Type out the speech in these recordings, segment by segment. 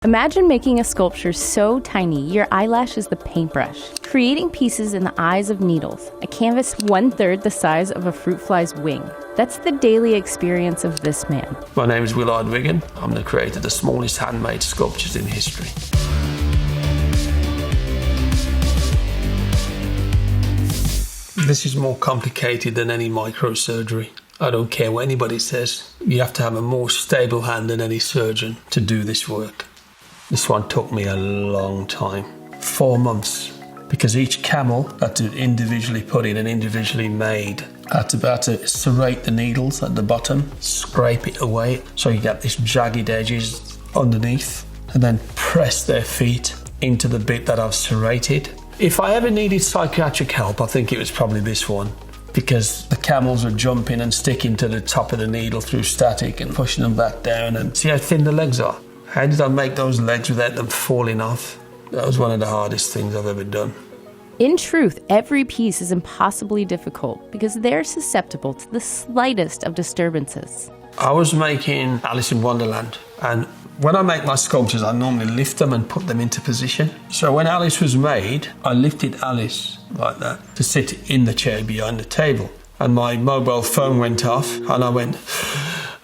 Imagine making a sculpture so tiny your eyelash is the paintbrush, creating pieces in the eyes of needles, a canvas 1/3 the size of a fruit fly's wing. That's the daily experience of this man. My name is Willard Wigan. I'm the creator of the smallest handmade sculptures in history. This is more complicated than any microsurgery. I don't care what anybody says. You have to have a more stable hand than any surgeon to do this work. This one took me a long time, 4 months, because each camel had to individually put in and individually made. I had to serrate the needles at the bottom, scrape it away so you get these jagged edges underneath, and then press their feet into the bit that I've serrated. If I ever needed psychiatric help, I think it was probably this one, because the camels are jumping and sticking to the top of the needle through static and pushing them back down, and see how thin the legs are? How did I make those legs without them falling off? That was one of the hardest things I've ever done. In truth, every piece is impossibly difficult because they're susceptible to the slightest of disturbances. I was making Alice in Wonderland, and when I make my sculptures, I normally lift them and put them into position. So when Alice was made, I lifted Alice like that to sit in the chair behind the table. And my mobile phone went off, and I went,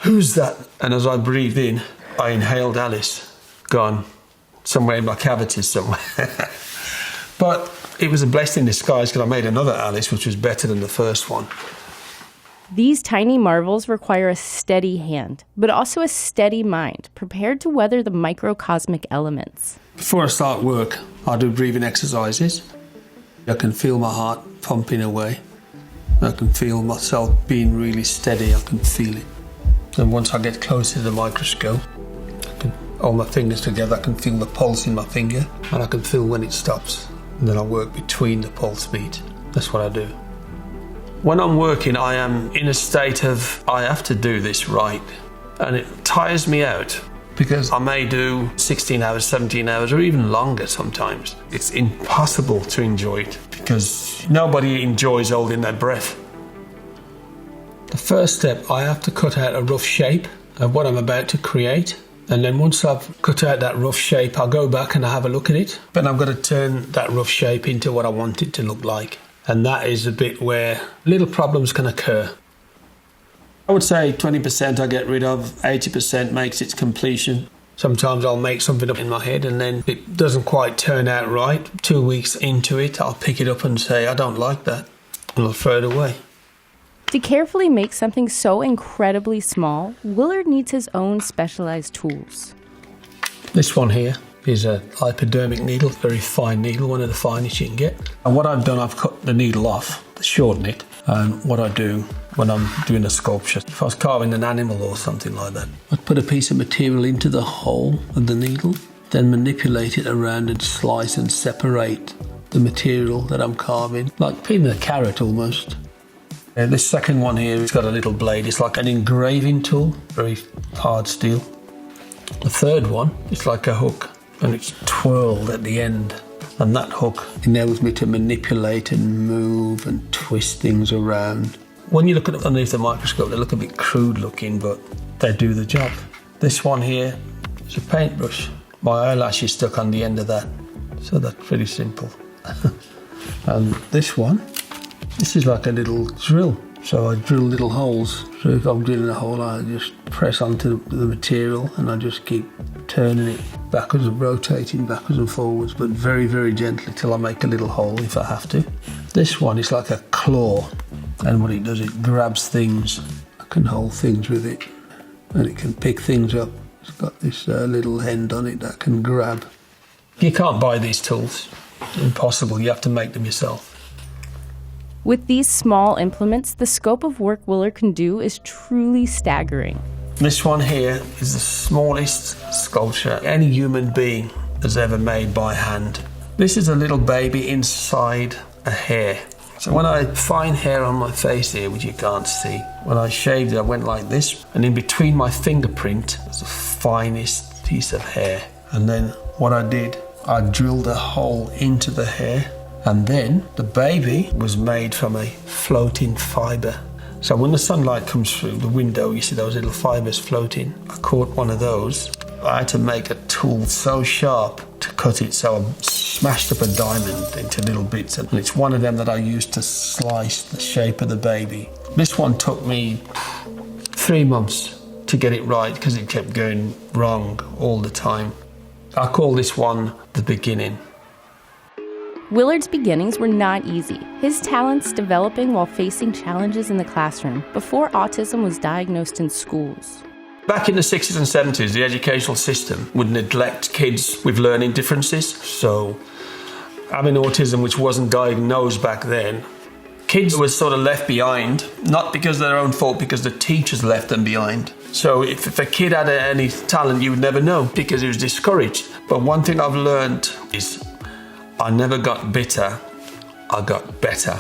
"Who's that?" And as I breathed in, I inhaled Alice, gone somewhere in my cavities somewhere. But it was a blessing in disguise because I made another Alice, which was better than the first one. These tiny marvels require a steady hand, but also a steady mind, prepared to weather the microcosmic elements. Before I start work, I do breathing exercises. I can feel my heart pumping away. I can feel myself being really steady. I can feel it. And once I get closer to the microscope, I can hold my fingers together. I can feel the pulse in my finger, and I can feel when it stops. And then I work between the pulse beat. That's what I do. When I'm working, I am in a state of, I have to do this right. And it tires me out because I may do 16 hours, 17 hours, or even longer sometimes. It's impossible to enjoy it because nobody enjoys holding their breath. The first step, I have to cut out a rough shape of what I'm about to create. And then once I've cut out that rough shape, I'll go back and I'll have a look at it. But I've got to turn that rough shape into what I want it to look like. And that is a bit where little problems can occur. I would say 20% I get rid of, 80% makes its completion. Sometimes I'll make something up in my head and then it doesn't quite turn out right. 2 weeks into it, I'll pick it up and say, I don't like that. And I'll throw it away. To carefully make something so incredibly small, Willard needs his own specialized tools. This one here is a hypodermic needle, very fine needle, one of the finest you can get. And what I've done, I've cut the needle off, shorten it. And what I do when I'm doing a sculpture, if I was carving an animal or something like that, I'd put a piece of material into the hole of the needle, then manipulate it around and slice and separate the material that I'm carving, like peeling a carrot almost. This second one here, it's got a little blade. It's like an engraving tool, very hard steel. The third one, it's like a hook, and it's twirled at the end. And that hook enables me to manipulate and move and twist things around. When you look at it underneath the microscope, they look a bit crude looking, but they do the job. This one here is a paintbrush. My eyelash is stuck on the end of that, so that's pretty simple. And this one, this is like a little drill. So I drill little holes. So if I'm drilling a hole, I just press onto the material and I just keep turning it backwards and rotating backwards and forwards, but very, very gently till I make a little hole if I have to. This one is like a claw. And what it does, it grabs things. I can hold things with it and it can pick things up. It's got this little end on it that can grab. You can't buy these tools. It's impossible. You have to make them yourself. With these small implements, the scope of work Willard can do is truly staggering. This one here is the smallest sculpture any human being has ever made by hand. This is a little baby inside a hair. So when I find hair on my face here, which you can't see, when I shaved it, I went like this, and in between my fingerprint was the finest piece of hair. And then what I did, I drilled a hole into the hair. And then the baby was made from a floating fibre. So when the sunlight comes through the window, you see those little fibres floating. I caught one of those, I had to make a tool so sharp to cut it, so I smashed up a diamond into little bits, and it's one of them that I used to slice the shape of the baby. This one took me 3 months to get it right because it kept going wrong all the time. I call this one the beginning. Willard's beginnings were not easy. His talents developing while facing challenges in the classroom before autism was diagnosed in schools. Back in the 60s and 70s, the educational system would neglect kids with learning differences. So having autism, which wasn't diagnosed back then, kids were sort of left behind, not because of their own fault, because the teachers left them behind. So if a kid had any talent, you would never know because he was discouraged. But one thing I've learned is I never got bitter, I got better.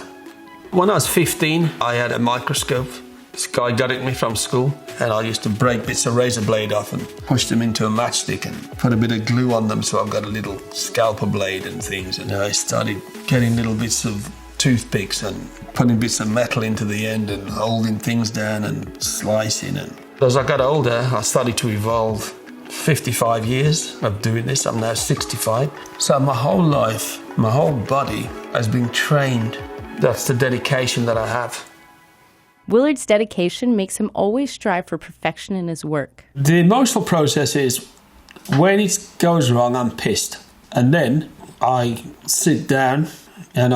When I was 15, I had a microscope. This guy got it me from school, and I used to break bits of razor blade off and push them into a matchstick and put a bit of glue on them so I've got a little scalpel blade and things. And I started getting little bits of toothpicks and putting bits of metal into the end and holding things down and slicing. And as I got older, I started to evolve. 55 years of doing this. I'm now 65. So my whole life, my whole body has been trained. That's the dedication that I have. Willard's dedication makes him always strive for perfection in his work. The emotional process is when it goes wrong, I'm pissed. And then I sit down and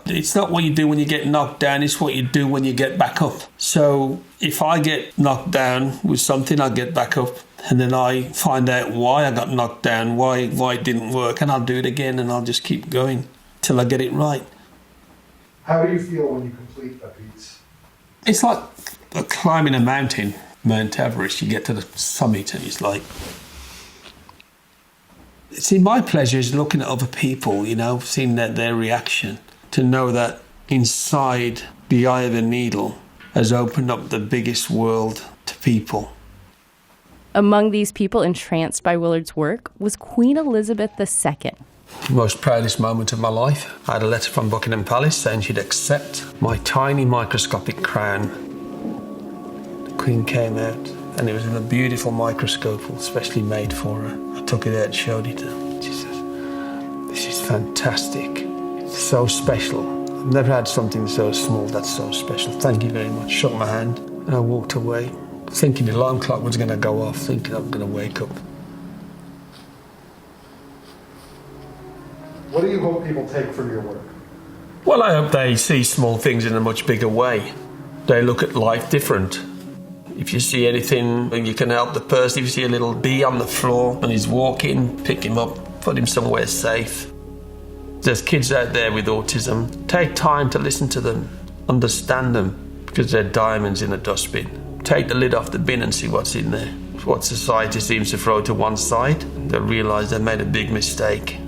it's not what you do when you get knocked down, it's what you do when you get back up. So if I get knocked down with something, I get back up. And then I find out why I got knocked down, why it didn't work, and I'll do it again, and I'll just keep going till I get it right. How do you feel when you complete a piece? It's like climbing a mountain, Mount Everest. You get to the summit, and it's like... See, my pleasure is looking at other people, seeing their reaction, to know that inside the eye of the needle has opened up the biggest world to people. Among these people entranced by Willard's work was Queen Elizabeth II. Most proudest moment of my life. I had a letter from Buckingham Palace saying she'd accept my tiny microscopic crown. The Queen came out and it was in a beautiful microscope specially made for her. I took it out and showed it to her. She says, "This is fantastic. It's so special. I've never had something so small that's so special. Thank you very much." Shook my hand and I walked away, thinking the alarm clock was going to go off, thinking I'm going to wake up. What do you hope people take from your work? Well, I hope they see small things in a much bigger way. They look at life different. If you see anything and you can help the person, if you see a little bee on the floor and he's walking, pick him up, put him somewhere safe. There's kids out there with autism. Take time to listen to them, understand them, because they're diamonds in a dustbin. Take the lid off the bin and see what's in there. What society seems to throw to one side, they'll realise they made a big mistake.